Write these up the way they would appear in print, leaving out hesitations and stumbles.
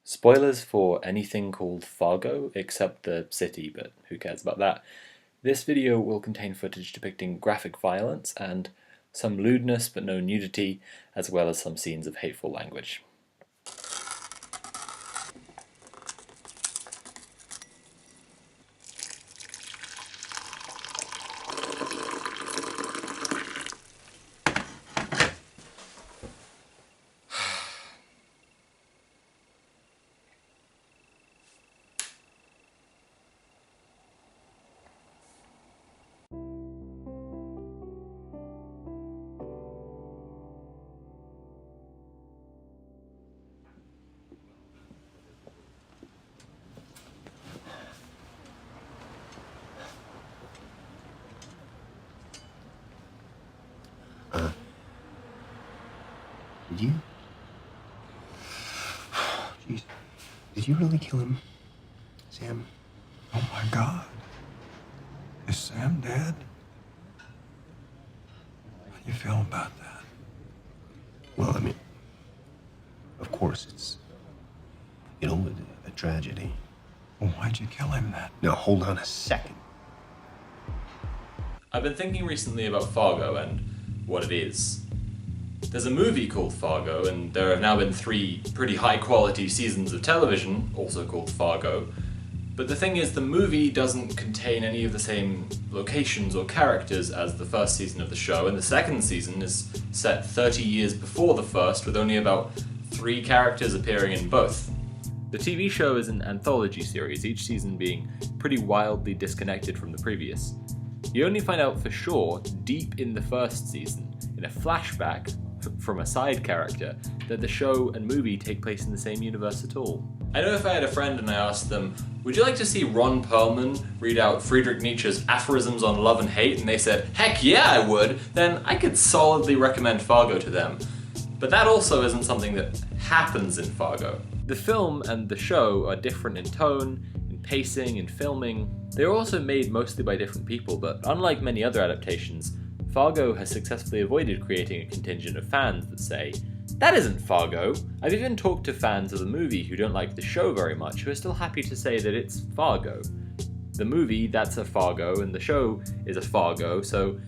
Spoilers for anything called Fargo, except the city, but who cares about that. This video will contain footage depicting graphic violence and some lewdness but no nudity, as well as some scenes of hateful language. Did you? Jeez. Did you really kill him, Sam? Oh my God. Is Sam dead? How do you feel about that? Well, I mean, of course it's, a tragedy. Well, why'd you kill him then? Now, hold on a second. I've been thinking recently about Fargo and what it is. There's a movie called Fargo, and there have now been 3 pretty high-quality seasons of television, also called Fargo. But the thing is, the movie doesn't contain any of the same locations or characters as the first season of the show, and the second season is set 30 years before the first, with only about 3 characters appearing in both. The TV show is an anthology series, each season being pretty wildly disconnected from the previous. You only find out for sure, deep in the first season, in a flashback from a side character, that the show and movie take place in the same universe at all. I know if I had a friend and I asked them, would you like to see Ron Perlman read out Friedrich Nietzsche's aphorisms on love and hate, and they said, heck yeah I would, then I could solidly recommend Fargo to them. But that also isn't something that happens in Fargo. The film and the show are different in tone, in pacing, in filming. They are also made mostly by different people, but unlike many other adaptations, Fargo has successfully avoided creating a contingent of fans that say, that isn't Fargo. I've even talked to fans of the movie who don't like the show very much, who are still happy to say that it's Fargo. The movie, that's a Fargo, and the show is a Fargo, so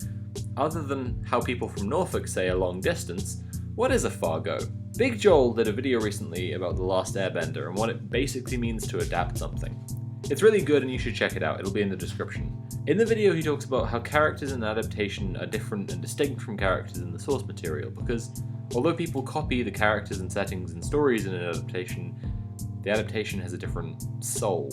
other than how people from Norfolk say a long distance, what is a Fargo? Big Joel did a video recently about The Last Airbender and what it basically means to adapt something. It's really good and you should check it out, it'll be in the description. In the video he talks about how characters in adaptation are different and distinct from characters in the source material, because although people copy the characters and settings and stories in an adaptation, the adaptation has a different soul.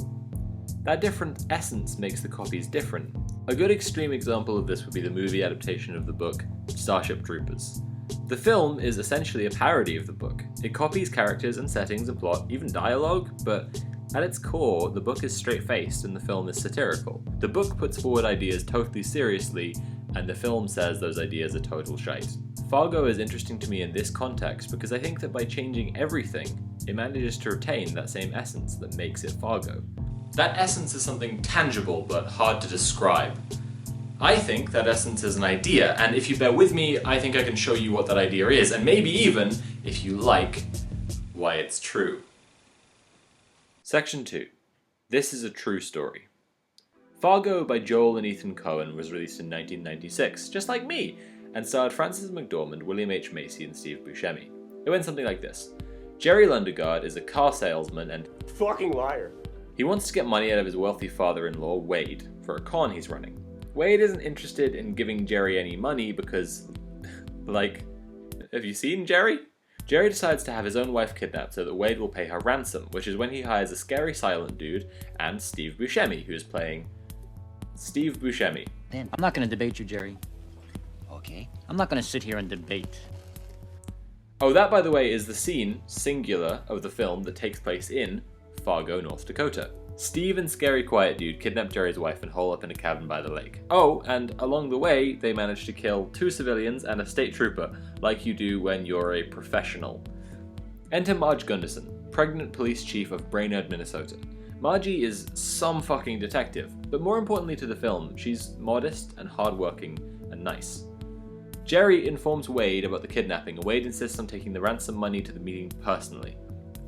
That different essence makes the copies different. A good extreme example of this would be the movie adaptation of the book Starship Troopers. The film is essentially a parody of the book. It copies characters and settings and plot, even dialogue, but at its core, the book is straight-faced and the film is satirical. The book puts forward ideas totally seriously, and the film says those ideas are total shite. Fargo is interesting to me in this context because I think that by changing everything, it manages to retain that same essence that makes it Fargo. That essence is something tangible but hard to describe. I think that essence is an idea, and if you bear with me, I think I can show you what that idea is, and maybe even, if you like, why it's true. Section 2. This is a true story. Fargo by Joel and Ethan Coen was released in 1996, just like me, and starred Frances McDormand, William H. Macy, and Steve Buscemi. It went something like this. Jerry Lundegaard is a car salesman and Fucking liar. he wants to get money out of his wealthy father-in-law, Wade, for a con he's running. Wade isn't interested in giving Jerry any money because, have you seen Jerry? Jerry decides to have his own wife kidnapped so that Wade will pay her ransom, which is when he hires a scary silent dude and Steve Buscemi, who is playing Steve Buscemi. Dan, I'm not going to debate you, Jerry. Okay? I'm not going to sit here and debate. Oh, that, by the way, is the scene, singular, of the film that takes place in Fargo, North Dakota. Steve and Scary Quiet Dude kidnap Jerry's wife and hole up in a cabin by the lake. Oh, and along the way, they manage to kill 2 civilians and a state trooper, like you do when you're a professional. Enter Marge Gunderson, pregnant police chief of Brainerd, Minnesota. Margie is some fucking detective, but more importantly to the film, she's modest and hardworking and nice. Jerry informs Wade about the kidnapping, and Wade insists on taking the ransom money to the meeting personally.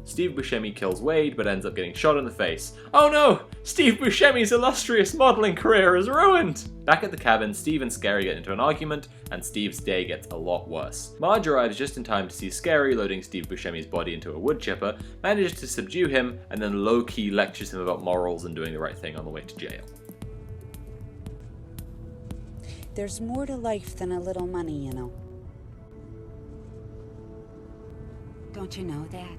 Steve Buscemi kills Wade but ends up getting shot in the face. Oh no! Steve Buscemi's illustrious modelling career is ruined! Back at the cabin, Steve and Scary get into an argument, and Steve's day gets a lot worse. Marge arrives just in time to see Scary loading Steve Buscemi's body into a wood chipper, manages to subdue him, and then low-key lectures him about morals and doing the right thing on the way to jail. There's more to life than a little money, you know. Don't you know that?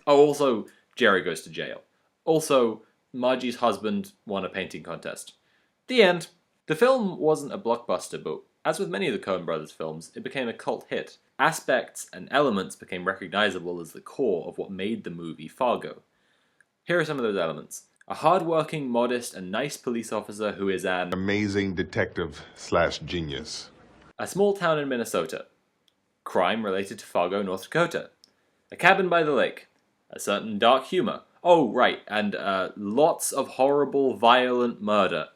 Oh, also, Jerry goes to jail. Also, Margie's husband won a painting contest. The end. The film wasn't a blockbuster, but as with many of the Coen brothers films, it became a cult hit. Aspects and elements became recognizable as the core of what made the movie Fargo. Here are some of those elements. A hard-working, modest, and nice police officer who is an amazing detective/genius. A small town in Minnesota. Crime related to Fargo, North Dakota. A cabin by the lake. A certain dark humor. Oh, right, and lots of horrible, violent murder.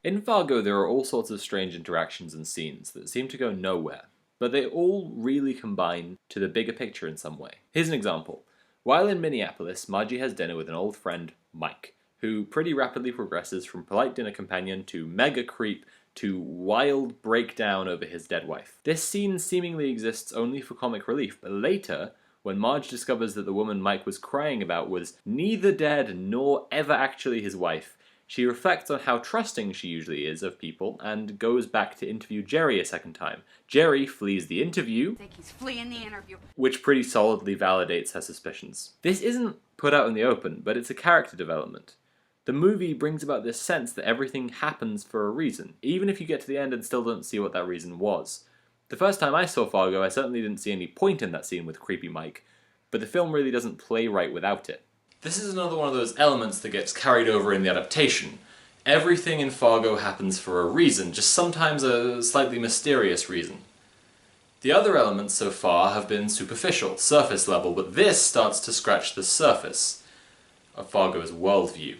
In Fargo, there are all sorts of strange interactions and scenes that seem to go nowhere, but they all really combine to the bigger picture in some way. Here's an example. While in Minneapolis, Margie has dinner with an old friend, Mike, who pretty rapidly progresses from polite dinner companion to mega creep to wild breakdown over his dead wife. This scene seemingly exists only for comic relief, but later, when Marge discovers that the woman Mike was crying about was neither dead nor ever actually his wife, she reflects on how trusting she usually is of people and goes back to interview Jerry a second time. Jerry flees the interview, I think he's fleeing the interview. which pretty solidly validates her suspicions. This isn't put out in the open, but it's a character development. The movie brings about this sense that everything happens for a reason, even if you get to the end and still don't see what that reason was. The first time I saw Fargo, I certainly didn't see any point in that scene with creepy Mike, but the film really doesn't play right without it. This is another one of those elements that gets carried over in the adaptation. Everything in Fargo happens for a reason, just sometimes a slightly mysterious reason. The other elements so far have been superficial, surface level, but this starts to scratch the surface of Fargo's worldview.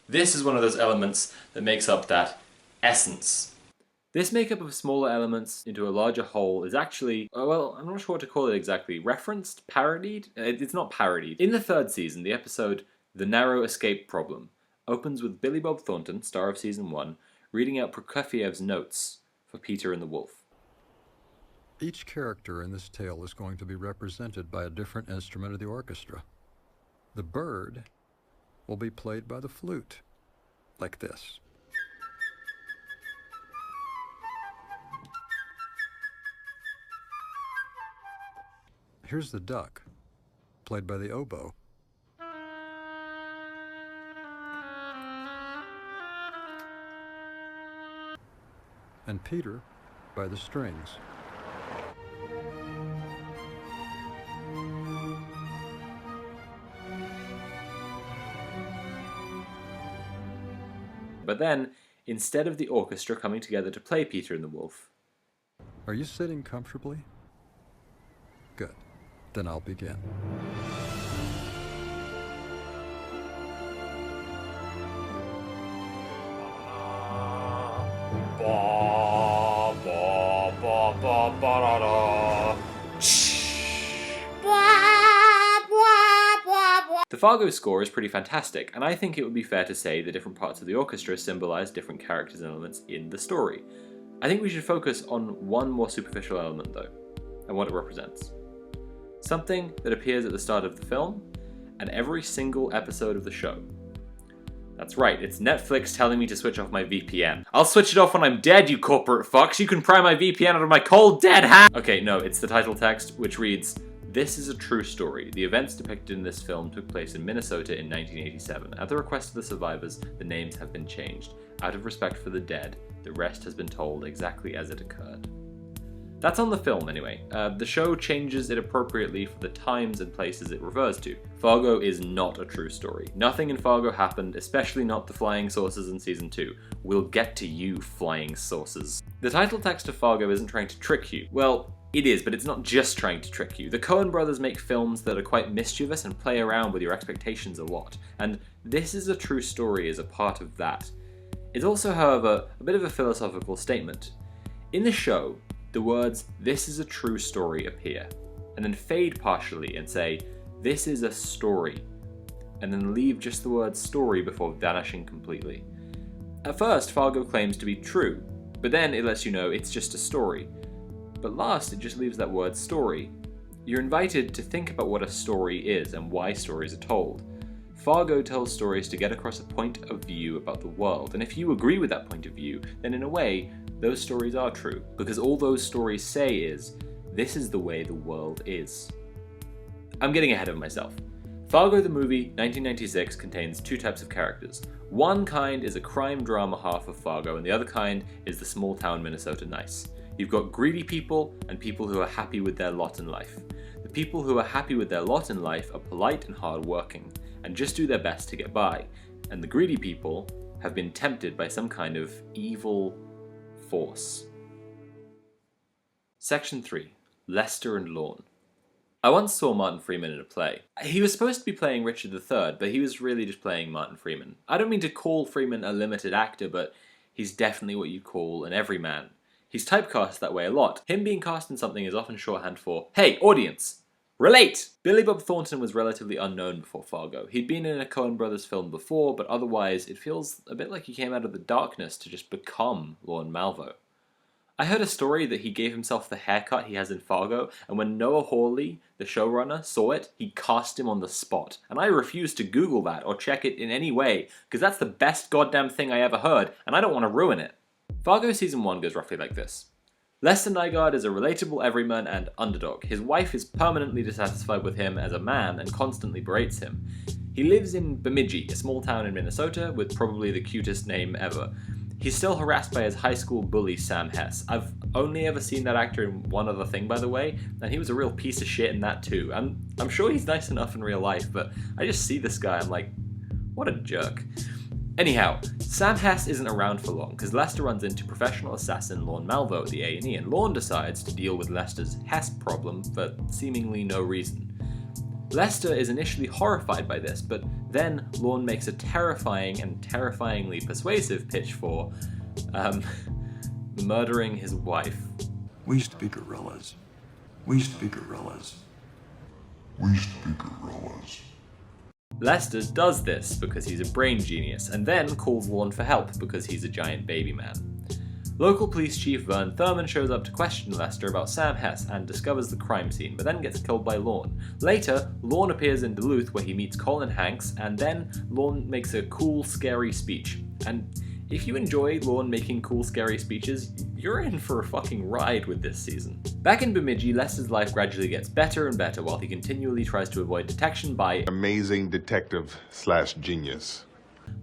This is one of those elements that makes up that essence. This makeup of smaller elements into a larger whole is actually, well, I'm not sure what to call it exactly, referenced? Parodied? It's not parodied. In the third season, the episode The Narrow Escape Problem opens with Billy Bob Thornton, star of season 1, reading out Prokofiev's notes for Peter and the Wolf. Each character in this tale is going to be represented by a different instrument of the orchestra. The bird will be played by the flute, like this. Here's the duck, played by the oboe. And Peter by the strings. But then, instead of the orchestra coming together to play Peter and the Wolf... Are you sitting comfortably? Good. Then I'll begin. The Fargo score is pretty fantastic, and I think it would be fair to say the different parts of the orchestra symbolize different characters and elements in the story. I think we should focus on one more superficial element though, and what it represents. Something that appears at the start of the film, and every single episode of the show. That's right, it's Netflix telling me to switch off my VPN. I'll switch it off when I'm dead, you corporate fucks! You can pry my VPN out of my cold, dead hand! Okay, no, it's the title text, which reads, "This is a true story. The events depicted in this film took place in Minnesota in 1987. At the request of the survivors, the names have been changed. Out of respect for the dead, the rest has been told exactly as it occurred." That's on the film, anyway. The show changes it appropriately for the times and places it refers to. Fargo is not a true story. Nothing in Fargo happened, especially not the flying saucers in Season 2. We'll get to you, flying saucers. The title text of Fargo isn't trying to trick you. Well, it is, but it's not just trying to trick you. The Coen brothers make films that are quite mischievous and play around with your expectations a lot, and This Is a True Story is a part of that. It's also, however, a bit of a philosophical statement. In the show, the words "this is a true story" appear, and then fade partially and say, "This is a story," and then leave just the word story before vanishing completely. At first, Fargo claims to be true, but then it lets you know it's just a story. But last, it just leaves that word story. You're invited to think about what a story is and why stories are told. Fargo tells stories to get across a point of view about the world, and if you agree with that point of view, then in a way, those stories are true, because all those stories say is, this is the way the world is. I'm getting ahead of myself. Fargo the movie, 1996, contains two types of characters. One kind is a crime drama half of Fargo, and the other kind is the small town Minnesota nice. You've got greedy people and people who are happy with their lot in life. The people who are happy with their lot in life are polite and hardworking, and just do their best to get by, and the greedy people have been tempted by some kind of evil force. Section 3. Lester and Lorne. I once saw Martin Freeman in a play. He was supposed to be playing Richard III, but he was really just playing Martin Freeman. I don't mean to call Freeman a limited actor, but he's definitely what you call an everyman. He's typecast that way a lot. Him being cast in something is often shorthand for, "Hey, audience! Relate!" Billy Bob Thornton was relatively unknown before Fargo. He'd been in a Coen Brothers film before, but otherwise it feels a bit like he came out of the darkness to just become Lorne Malvo. I heard a story that he gave himself the haircut he has in Fargo, and when Noah Hawley, the showrunner, saw it, he cast him on the spot. And I refuse to Google that or check it in any way, because that's the best goddamn thing I ever heard, and I don't want to ruin it. Fargo Season 1 goes roughly like this. Lester Nygaard is a relatable everyman and underdog. His wife is permanently dissatisfied with him as a man and constantly berates him. He lives in Bemidji, a small town in Minnesota with probably the cutest name ever. He's still harassed by his high school bully Sam Hess. I've only ever seen that actor in one other thing, by the way, and he was a real piece of shit in that too. I'm sure he's nice enough in real life, but I just see this guy, I'm like, what a jerk. Anyhow, Sam Hess isn't around for long, because Lester runs into professional assassin Lorne Malvo at the A&E, and Lorne decides to deal with Lester's Hess problem for seemingly no reason. Lester is initially horrified by this, but then Lorne makes a terrifying and terrifyingly persuasive pitch for, murdering his wife. We used to be gorillas. We used to be gorillas. We used to be gorillas. Lester does this because he's a brain genius, and then calls Lorne for help because he's a giant baby man. Local police chief Vern Thurman shows up to question Lester about Sam Hess and discovers the crime scene, but then gets killed by Lorne. Later, Lorne appears in Duluth where he meets Colin Hanks, and then Lorne makes a cool, scary speech. And if you enjoy Lorne making cool, scary speeches, you're in for a fucking ride with this season. Back in Bemidji, Lester's life gradually gets better and better while he continually tries to avoid detection by Amazing detective / genius.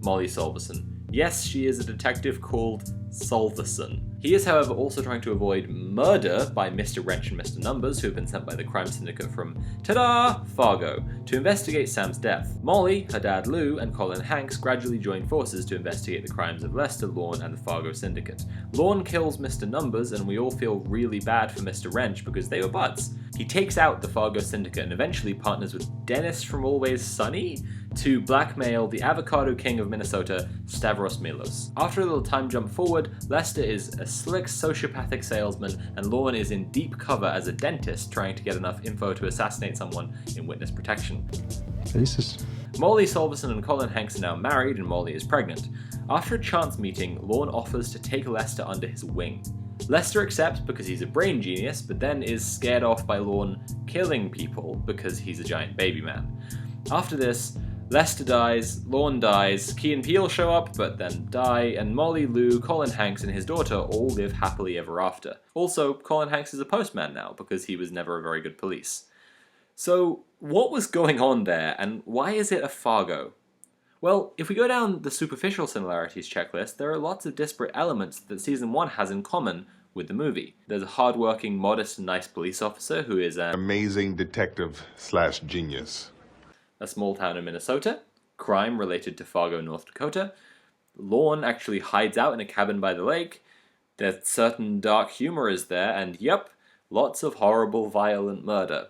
Molly Solverson. Yes, she is a detective called Solverson. He is, however, also trying to avoid murder by Mr. Wrench and Mr. Numbers, who have been sent by the crime syndicate from, ta-da, Fargo, to investigate Sam's death. Molly, her dad Lou, and Colin Hanks gradually join forces to investigate the crimes of Lester, Lorne, and the Fargo syndicate. Lorne kills Mr. Numbers, and we all feel really bad for Mr. Wrench because they were buds. He takes out the Fargo syndicate and eventually partners with Dennis from Always Sunny to blackmail the avocado king of Minnesota, Stavros Milos. After a little time jump forward, Lester is a slick sociopathic salesman and Lorne is in deep cover as a dentist trying to get enough info to assassinate someone in witness protection. Faces. Molly Solverson and Colin Hanks are now married and Molly is pregnant. After a chance meeting, Lorne offers to take Lester under his wing. Lester accepts because he's a brain genius, but then is scared off by Lorne killing people because he's a giant baby man. After this, Lester dies, Lorne dies, Key and Peele show up but then die, and Molly, Lou, Colin Hanks and his daughter all live happily ever after. Also, Colin Hanks is a postman now because he was never a very good police. So, what was going on there, and why is it a Fargo? Well, if we go down the superficial similarities checklist, there are lots of disparate elements that Season 1 has in common with the movie. There's a hardworking, modest and nice police officer who is an Amazing detective / genius. A small town in Minnesota, crime related to Fargo, North Dakota. Lorne actually hides out in a cabin by the lake. There's certain dark humor is there, and yep, lots of horrible, violent murder.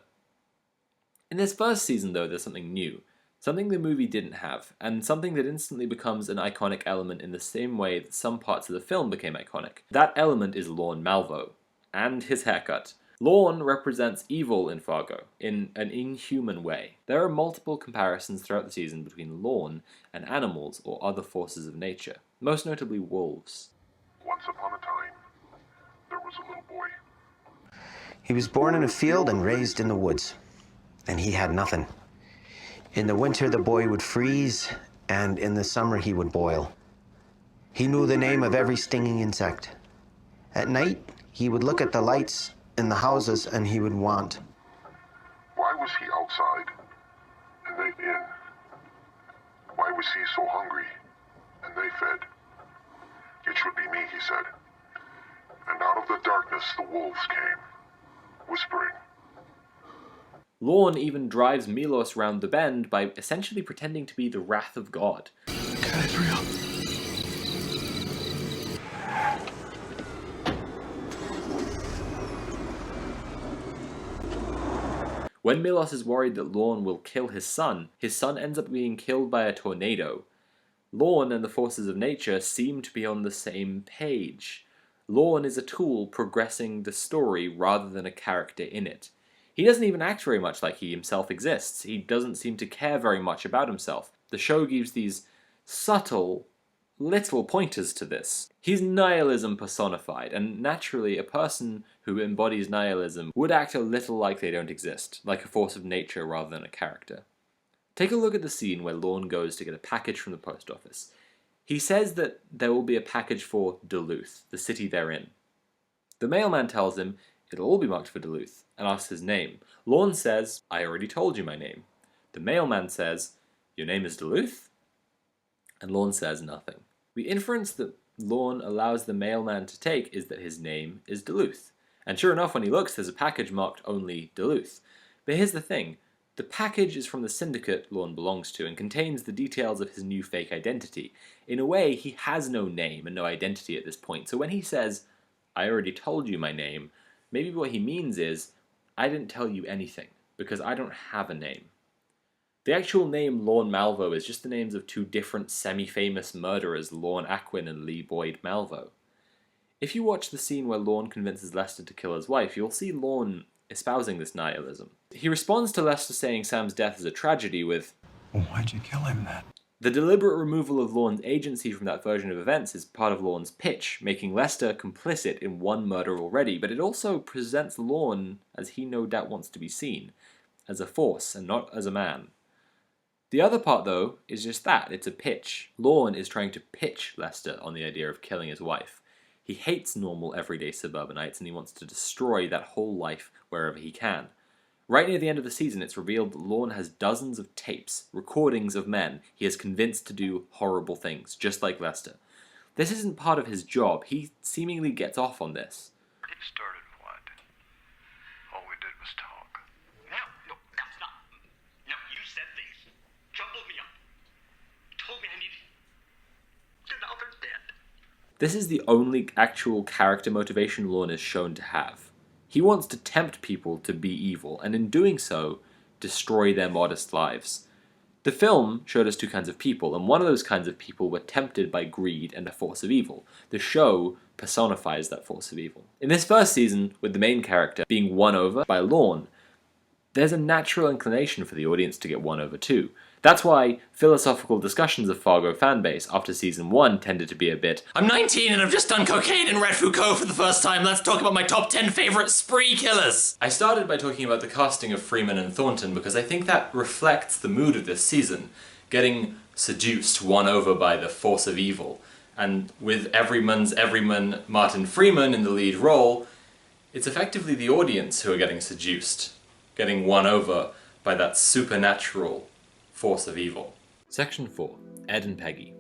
In this first season, though, there's something new. Something the movie didn't have, and something that instantly becomes an iconic element in the same way that some parts of the film became iconic. That element is Lorne Malvo, and his haircut. Lorne represents evil in Fargo, in an inhuman way. There are multiple comparisons throughout the season between Lorne and animals or other forces of nature, most notably wolves. Once upon a time, there was a little boy. He was born in a field and raised in the woods. And he had nothing. In the winter, the boy would freeze, and in the summer, he would boil. He knew the name of every stinging insect. At night, he would look at the lights in the houses and he would want. Why was he outside and they in? Why was he so hungry and they fed? It should be me, he said. And out of the darkness the wolves came, whispering. Lorne even drives Milos round the bend by essentially pretending to be the wrath of God. God is real. When Milos is worried that Lorne will kill his son ends up being killed by a tornado. Lorne and the forces of nature seem to be on the same page. Lorne is a tool progressing the story rather than a character in it. He doesn't even act very much like he himself exists. He doesn't seem to care very much about himself. The show gives these subtle, little pointers to this. He's nihilism personified, and naturally a person who embodies nihilism would act a little like they don't exist, like a force of nature rather than a character. Take a look at the scene where Lorne goes to get a package from the post office. He says that there will be a package for Duluth, the city they're in. The mailman tells him it'll all be marked for Duluth, and asks his name. Lorne says, I already told you my name. The mailman says, your name is Duluth? And Lorne says nothing. The inference that Lorne allows the mailman to take is that his name is Duluth. And sure enough, when he looks, there's a package marked only Duluth. But here's the thing. The package is from the syndicate Lorne belongs to and contains the details of his new fake identity. In a way, he has no name and no identity at this point. So when he says, I already told you my name, maybe what he means is, I didn't tell you anything, because I don't have a name. The actual name Lorne Malvo is just the names of two different semi-famous murderers, Lorne Acquin and Lee Boyd Malvo. If you watch the scene where Lorne convinces Lester to kill his wife, you'll see Lorne espousing this nihilism. He responds to Lester saying Sam's death is a tragedy with, Well, why'd you kill him then? The deliberate removal of Lorne's agency from that version of events is part of Lorne's pitch, making Lester complicit in one murder already, but it also presents Lorne as he no doubt wants to be seen, as a force and not as a man. The other part, though, is just that, it's a pitch. Lorne is trying to pitch Lester on the idea of killing his wife. He hates normal, everyday suburbanites, and he wants to destroy that whole life wherever he can. Right near the end of the season, it's revealed that Lorne has dozens of tapes, recordings of men he has convinced to do horrible things, just like Lester. This isn't part of his job. He seemingly gets off on this. It started what? All we did was talk. No, that's not. No, you said things. Jumbled me up. Told me I needed. And now they're dead. This is the only actual character motivation Lorne is shown to have. He wants to tempt people to be evil, and in doing so, destroy their modest lives. The film showed us two kinds of people, and one of those kinds of people were tempted by greed and a force of evil. The show personifies that force of evil. In this first season, with the main character being won over by Lorne, there's a natural inclination for the audience to get won over too. That's why philosophical discussions of Fargo fanbase after season 1 tended to be a bit, I'm 19 and I've just done cocaine and read Foucault for the first time, let's talk about my top 10 favourite spree killers! I started by talking about the casting of Freeman and Thornton because I think that reflects the mood of this season, getting seduced, won over by the force of evil. And with Everyman's Everyman Martin Freeman in the lead role, it's effectively the audience who are getting seduced, getting won over by that supernatural force of evil. Section 4. Ed and Peggy.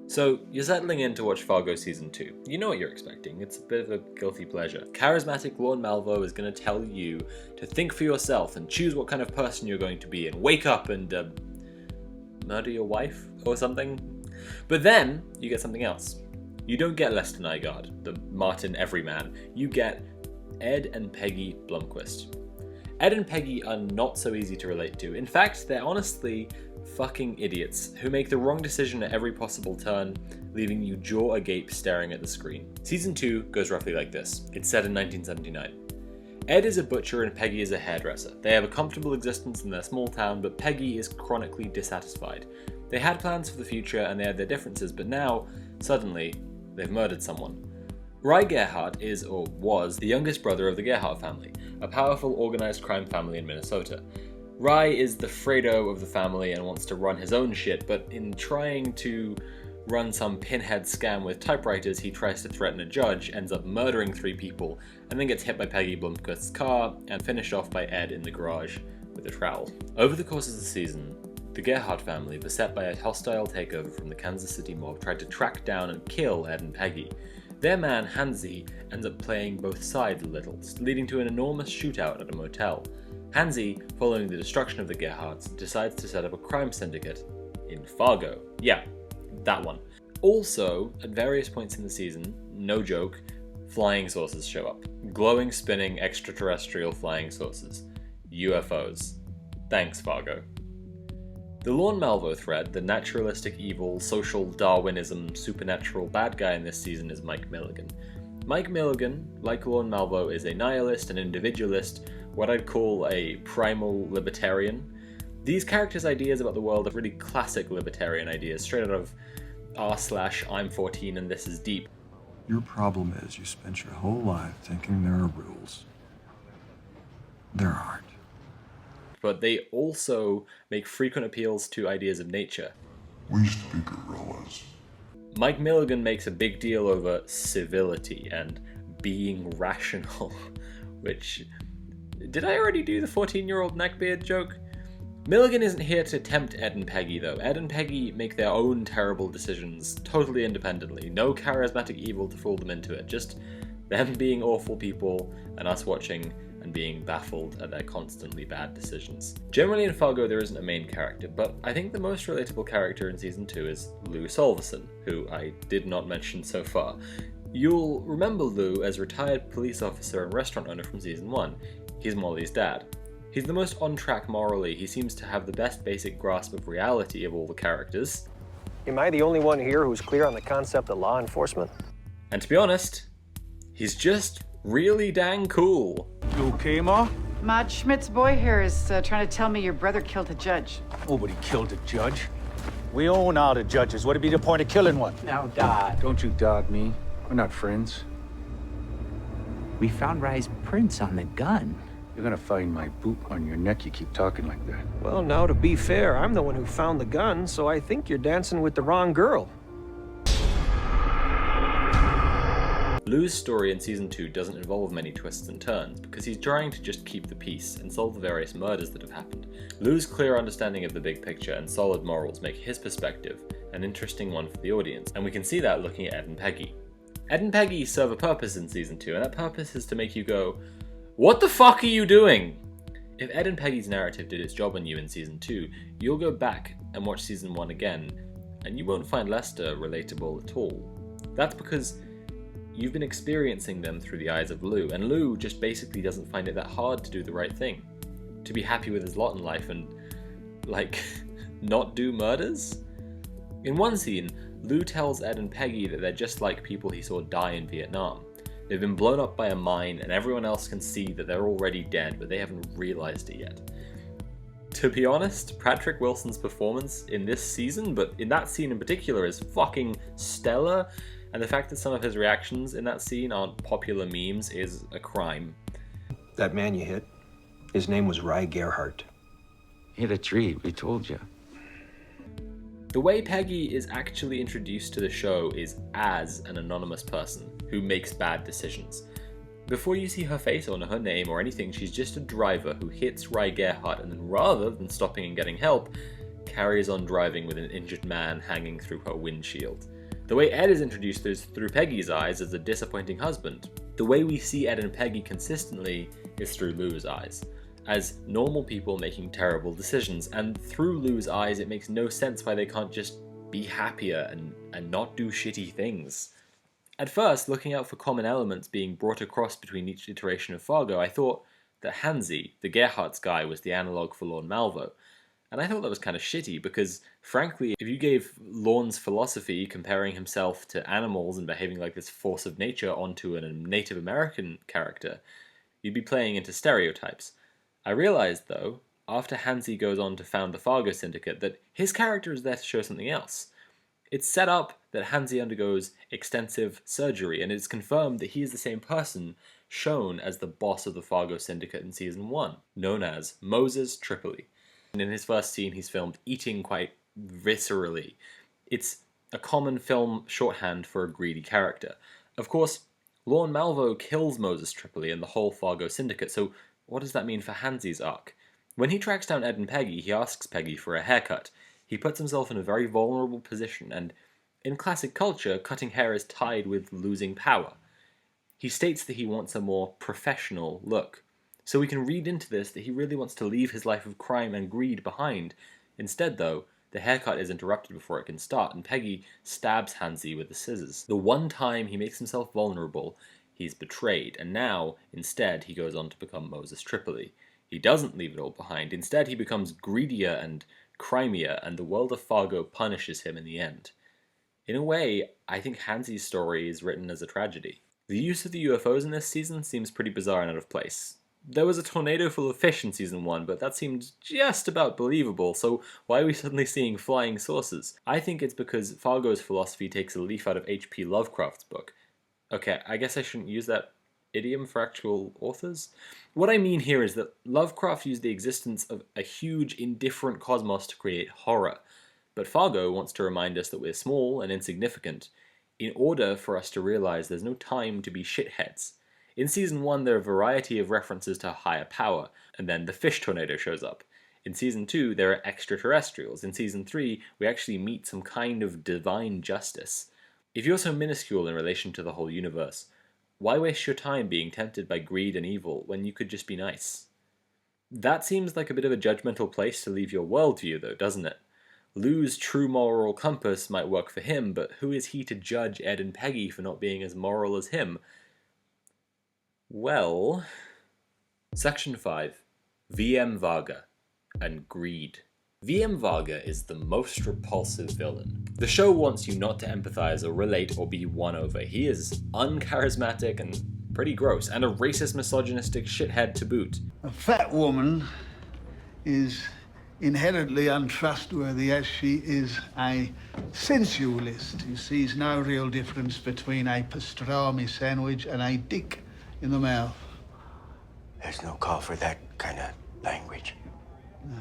So, you're settling in to watch Fargo Season 2. You know what you're expecting. It's a bit of a guilty pleasure. Charismatic Lorne Malvo is going to tell you to think for yourself and choose what kind of person you're going to be and wake up and, murder your wife or something. But then, you get something else. You don't get Lester Nygaard, the Martin Everyman. You get Ed and Peggy Blomquist. Ed and Peggy are not so easy to relate to. In fact, they're honestly fucking idiots who make the wrong decision at every possible turn, leaving you jaw agape staring at the screen. Season 2 goes roughly like this. It's set in 1979. Ed is a butcher and Peggy is a hairdresser. They have a comfortable existence in their small town, but Peggy is chronically dissatisfied. They had plans for the future and they had their differences, but now, suddenly, they've murdered someone. Rye Gerhardt is, or was, the youngest brother of the Gerhardt family, a powerful organized crime family in Minnesota. Rye is the Fredo of the family and wants to run his own shit, but in trying to run some pinhead scam with typewriters, he tries to threaten a judge, ends up murdering 3 people, and then gets hit by Peggy Blomkvist's car and finished off by Ed in the garage with a trowel. Over the course of the season, the Gerhardt family, beset by a hostile takeover from the Kansas City mob, tried to track down and kill Ed and Peggy. Their man, Hansi, ends up playing both sides a little, leading to an enormous shootout at a motel. Hansi, following the destruction of the Gerhardts, decides to set up a crime syndicate in Fargo. Yeah, that one. Also, at various points in the season, no joke, flying saucers show up. Glowing, spinning, extraterrestrial flying saucers. UFOs. Thanks, Fargo. The Lorne Malvo thread, the naturalistic evil, social Darwinism, supernatural bad guy in this season is Mike Milligan. Mike Milligan, like Lorne Malvo, is a nihilist, an individualist, what I'd call a primal libertarian. These characters' ideas about the world are really classic libertarian ideas, straight out of r/I'm 14 and this is deep. Your problem is you spent your whole life thinking there are rules. There aren't. But they also make frequent appeals to ideas of nature. We used to be gorillas. Mike Milligan makes a big deal over civility and being rational, which... Did I already do the 14-year-old neckbeard joke? Milligan isn't here to tempt Ed and Peggy, though. Ed and Peggy make their own terrible decisions, totally independently. No charismatic evil to fool them into it, just them being awful people and us watching and being baffled at their constantly bad decisions. Generally in Fargo there isn't a main character, but I think the most relatable character in Season 2 is Lou Solverson, who I did not mention so far. You'll remember Lou as retired police officer and restaurant owner from Season 1. He's Molly's dad. He's the most on track morally, he seems to have the best basic grasp of reality of all the characters. Am I the only one here who's clear on the concept of law enforcement? And to be honest, he's just really dang cool. You okay, Ma? Maud Schmidt's boy here is trying to tell me your brother killed a judge. Nobody killed a judge. We own all the judges. What'd be the point of killing one? Now, Dad. Don't you dog me. We're not friends. We found Rye's prints on the gun. You're gonna find my boot on your neck. You keep talking like that. Well, now, to be fair, I'm the one who found the gun, so I think you're dancing with the wrong girl. Lou's story in Season 2 doesn't involve many twists and turns, because he's trying to just keep the peace and solve the various murders that have happened. Lou's clear understanding of the big picture and solid morals make his perspective an interesting one for the audience, and we can see that looking at Ed and Peggy. Ed and Peggy serve a purpose in Season 2, and that purpose is to make you go, what the fuck are you doing? If Ed and Peggy's narrative did its job on you in Season 2, you'll go back and watch Season 1 again, and you won't find Lester relatable at all. That's because you've been experiencing them through the eyes of Lou, and Lou just basically doesn't find it that hard to do the right thing. To be happy with his lot in life and, like, not do murders? In one scene, Lou tells Ed and Peggy that they're just like people he saw die in Vietnam. They've been blown up by a mine and everyone else can see that they're already dead, but they haven't realized it yet. To be honest, Patrick Wilson's performance in this season, but in that scene in particular, is fucking stellar, and the fact that some of his reactions in that scene aren't popular memes is a crime. That man you hit, his name was Rye Gerhardt. Hit a tree, we told you. The way Peggy is actually introduced to the show is as an anonymous person who makes bad decisions. Before you see her face or know her name or anything, she's just a driver who hits Rye Gerhardt and then, rather than stopping and getting help, carries on driving with an injured man hanging through her windshield. The way Ed is introduced is through Peggy's eyes as a disappointing husband. The way we see Ed and Peggy consistently is through Lou's eyes, as normal people making terrible decisions, and through Lou's eyes it makes no sense why they can't just be happier and not do shitty things. At first, looking out for common elements being brought across between each iteration of Fargo, I thought that Hansi, the Gerhardt's guy, was the analogue for Lorne Malvo. And I thought that was kind of shitty, because frankly, if you gave Lorne's philosophy, comparing himself to animals and behaving like this force of nature, onto a Native American character, You'd be playing into stereotypes. I realized, though, after Hansi goes on to found the Fargo Syndicate, that his character is there to show something else. It's set up that Hansi undergoes extensive surgery, and it's confirmed that he is the same person shown as the boss of the Fargo Syndicate in Season 1, known as Moses Tripoli. And in his first scene, he's filmed eating quite viscerally. It's a common film shorthand for a greedy character. Of course, Lorne Malvo kills Moses Tripoli and the whole Fargo Syndicate, so what does that mean for Hansi's arc? When he tracks down Ed and Peggy, he asks Peggy for a haircut. He puts himself in a very vulnerable position, and in classic culture, cutting hair is tied with losing power. He states that he wants a more professional look. So we can read into this that he really wants to leave his life of crime and greed behind. Instead, though, the haircut is interrupted before it can start, and Peggy stabs Hansi with the scissors. The one time he makes himself vulnerable, he's betrayed, and now, instead, he goes on to become Moses Tripoli. He doesn't leave it all behind. Instead, he becomes greedier and crimier, and the world of Fargo punishes him in the end. In a way, I think Hansi's story is written as a tragedy. The use of the UFOs in this season seems pretty bizarre and out of place. There was a tornado full of fish in Season 1, but that seemed just about believable, so why are we suddenly seeing flying saucers? I think it's because Fargo's philosophy takes a leaf out of H.P. Lovecraft's book. Okay, I guess I shouldn't use that idiom for actual authors? What I mean here is that Lovecraft used the existence of a huge, indifferent cosmos to create horror, but Fargo wants to remind us that we're small and insignificant, in order for us to realize there's no time to be shitheads. In Season 1, there are a variety of references to higher power, and then the fish tornado shows up. In Season 2, there are extraterrestrials. In Season 3, we actually meet some kind of divine justice. If you're so minuscule in relation to the whole universe, why waste your time being tempted by greed and evil when you could just be nice? That seems like a bit of a judgmental place to leave your worldview, though, doesn't it? Lou's true moral compass might work for him, but who is he to judge Ed and Peggy for not being as moral as him? Well... Section 5. V1e Vargas and Greed. V1e Vargas is the most repulsive villain. The show wants you not to empathize or relate or be won over. He is uncharismatic and pretty gross, and a racist, misogynistic shithead to boot. A fat woman is inherently untrustworthy, as she is a sensualist who sees no real difference between a pastrami sandwich and a dick in the mouth. There's no call for that kind of language. No.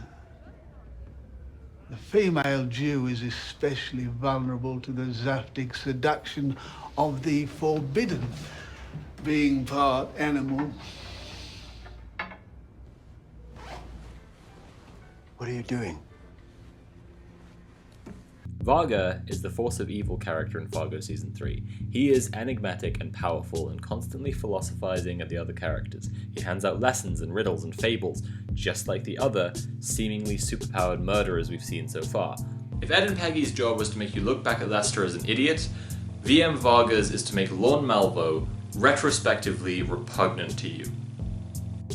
The female Jew is especially vulnerable to the zaftig seduction of the forbidden, being part animal. What are you doing? Vargas is the force of evil character in Fargo Season 3. He is enigmatic and powerful and constantly philosophizing at the other characters. He hands out lessons and riddles and fables, just like the other seemingly superpowered murderers we've seen so far. If Ed and Peggy's job was to make you look back at Lester as an idiot, V1e Vargas is to make Lorne Malvo retrospectively repugnant to you.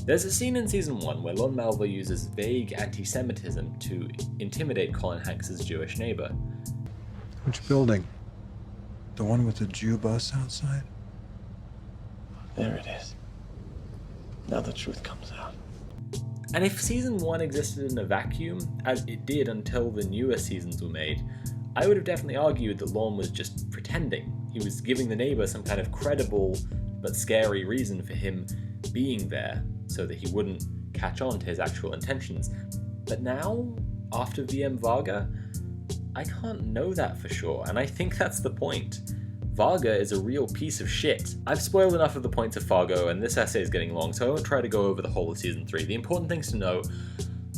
There's a scene in Season 1 where Lorne Malvo uses vague anti-Semitism to intimidate Colin Hanks' Jewish neighbor. Which building? The one with the Jew bus outside? There it is. Now the truth comes out. And if Season 1 existed in a vacuum, as it did until the newer seasons were made, I would have definitely argued that Lorne was just pretending. He was giving the neighbor some kind of credible but scary reason for him being there, so that he wouldn't catch on to his actual intentions. But now, after V1e Vargas, I can't know that for sure, and I think that's the point. Vargas is a real piece of shit. I've spoiled enough of the points of Fargo, and this essay is getting long, so I won't try to go over the whole of Season 3. The important things to know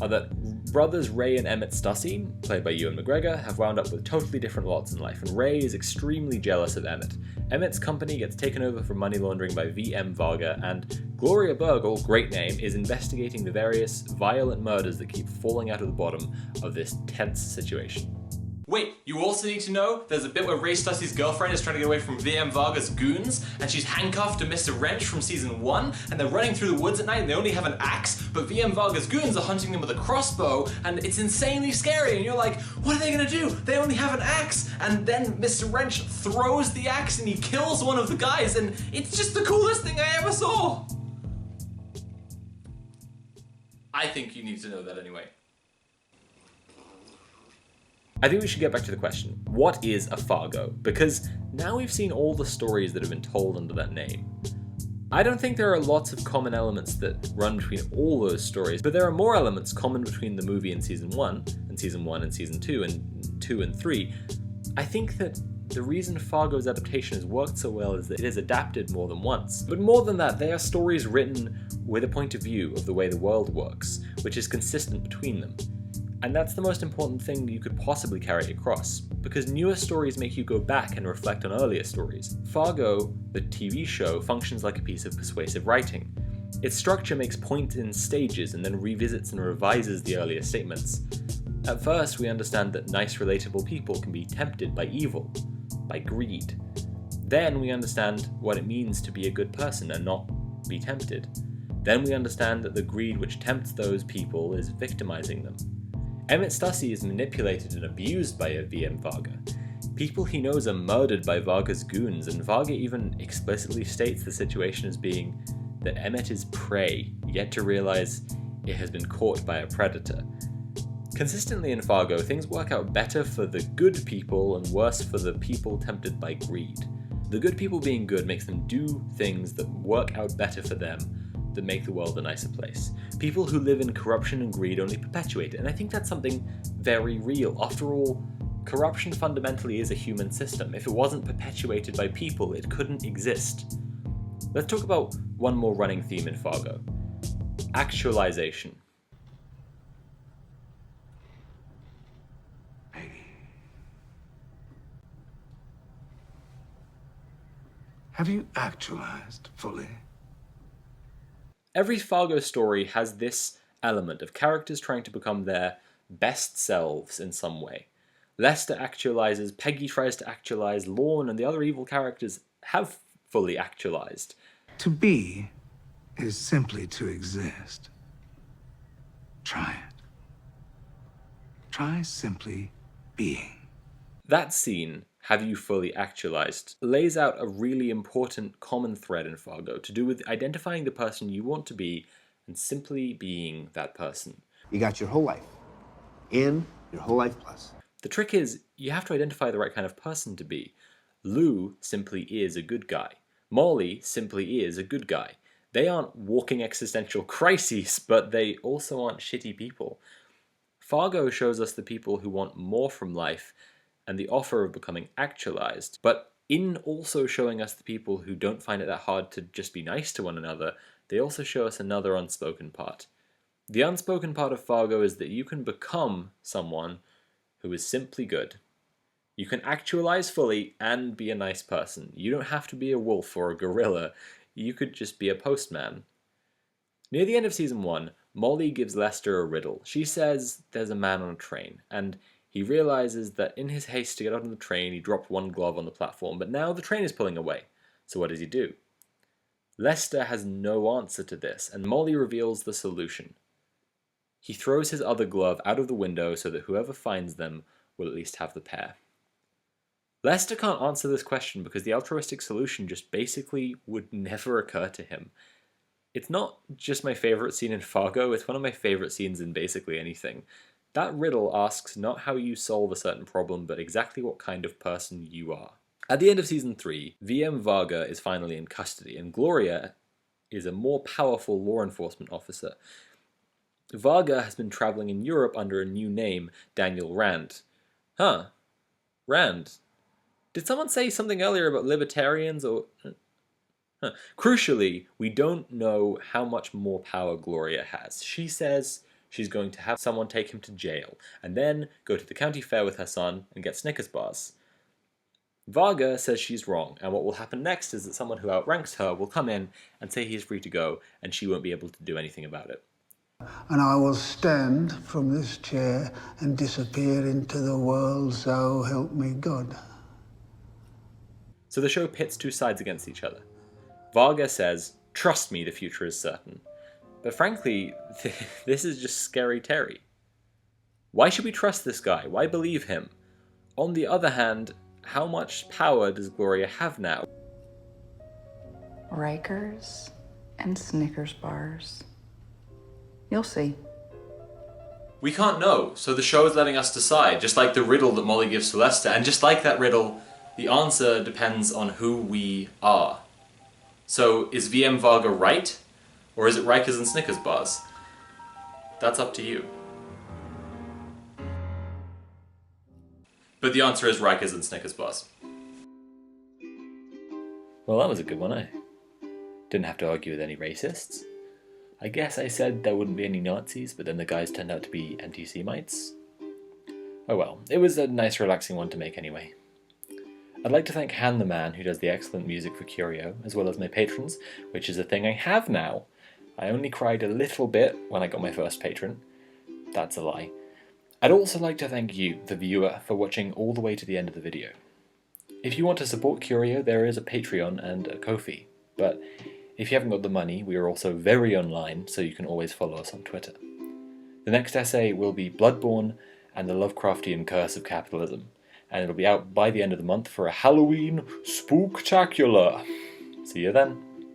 are that brothers Ray and Emmett Stussy, played by Ewan McGregor, have wound up with totally different lots in life, and Ray is extremely jealous of Emmett. Emmett's company gets taken over for money laundering by V1e Vargas, and Gloria Bergel, great name, is investigating the various violent murders that keep falling out of the bottom of this tense situation. Wait, you also need to know there's a bit where Ray Stussy's girlfriend is trying to get away from V1e Vargas' goons, and she's handcuffed to Mr. Wrench from Season 1, and they're running through the woods at night and they only have an axe, but V1e Vargas' goons are hunting them with a crossbow, and it's insanely scary, and you're like, what are they gonna do? They only have an axe! And then Mr. Wrench throws the axe and he kills one of the guys, and it's just the coolest thing I ever saw! I think you need to know that anyway. I think we should get back to the question, what is a Fargo? Because now we've seen all the stories that have been told under that name. I don't think there are lots of common elements that run between all those stories, but there are more elements common between the movie and Season 1, and Season 1 and Season 2, and 2 and 3. I think that the reason Fargo's adaptation has worked so well is that it is adapted more than once. But more than that, they are stories written with a point of view of the way the world works, which is consistent between them. And that's the most important thing you could possibly carry across, because newer stories make you go back and reflect on earlier stories. Fargo, the TV show, functions like a piece of persuasive writing. Its structure makes points in stages and then revisits and revises the earlier statements. At first, we understand that nice, relatable people can be tempted by evil, by greed. Then we understand what it means to be a good person and not be tempted. Then we understand that the greed which tempts those people is victimizing them. Emmett Stussy is manipulated and abused by V1e7. Varga. People he knows are murdered by Varga's goons, and Varga even explicitly states the situation as being that Emmett is prey, yet to realize it has been caught by a predator. Consistently in Fargo, things work out better for the good people and worse for the people tempted by greed. The good people being good makes them do things that work out better for them, that make the world a nicer place. People who live in corruption and greed only perpetuate it, and I think that's something very real. After all, corruption fundamentally is a human system. If it wasn't perpetuated by people, it couldn't exist. Let's talk about one more running theme in Fargo. Actualization. Have you actualized fully? Every Fargo story has this element of characters trying to become their best selves in some way. Lester actualizes, Peggy tries to actualize, Lorne and the other evil characters have fully actualized. To be is simply to exist. Try it. Try simply being. That scene, Have You Fully Actualized, lays out a really important common thread in Fargo to do with identifying the person you want to be and simply being that person. You got your whole life. In your whole life plus. The trick is, you have to identify the right kind of person to be. Lou simply is a good guy. Molly simply is a good guy. They aren't walking existential crises, but they also aren't shitty people. Fargo shows us the people who want more from life and the offer of becoming actualized, but in also showing us the people who don't find it that hard to just be nice to one another, they also show us another unspoken part. The unspoken part of Fargo is that you can become someone who is simply good. You can actualize fully and be a nice person. You don't have to be a wolf or a gorilla. You could just be a postman. Near the end of Season 1, Molly gives Lester a riddle. She says there's a man on a train, and he realizes that in his haste to get onto the train, he dropped one glove on the platform, but now the train is pulling away. So what does he do? Lester has no answer to this, and Molly reveals the solution. He throws his other glove out of the window so that whoever finds them will at least have the pair. Lester can't answer this question because the altruistic solution just basically would never occur to him. It's not just my favorite scene in Fargo, it's one of my favorite scenes in basically anything. That riddle asks not how you solve a certain problem, but exactly what kind of person you are. At the end of Season 3, V1e7 Varga is finally in custody, and Gloria is a more powerful law enforcement officer. Varga has been traveling in Europe under a new name, Daniel Rand. Huh. Rand. Did someone say something earlier about libertarians or... Huh. Crucially, we don't know how much more power Gloria has. She says she's going to have someone take him to jail, and then go to the county fair with her son and get Snickers bars. Varga says she's wrong, and what will happen next is that someone who outranks her will come in and say he's free to go, and she won't be able to do anything about it. And I will stand from this chair and disappear into the world, so help me God. So the show pits two sides against each other. Varga says, trust me, the future is certain. But frankly, this is just scary Terry. Why should we trust this guy? Why believe him? On the other hand, how much power does Gloria have now? Rikers and Snickers bars. You'll see. We can't know, so the show is letting us decide, just like the riddle that Molly gives to Lester, and just like that riddle, the answer depends on who we are. So, is VM Varga right? Or is it Rikers and Snickers bars? That's up to you. But the answer is Rikers and Snickers bars. Well, that was a good one, eh? Didn't have to argue with any racists. I guess I said there wouldn't be any Nazis, but then the guys turned out to be anti-Semites. Oh well, it was a nice relaxing one to make anyway. I'd like to thank Hann The Mann, who does the excellent music for Curio, as well as my patrons, which is a thing I have now. I only cried a little bit when I got my first patron. That's a lie. I'd also like to thank you, the viewer, for watching all the way to the end of the video. If you want to support Curio, there is a Patreon and a Ko-fi, but if you haven't got the money, we are also very online, so you can always follow us on Twitter. The next essay will be Bloodborne and the Lovecraftian Curse of Capitalism, and it'll be out by the end of the month for a Halloween spooktacular. See you then.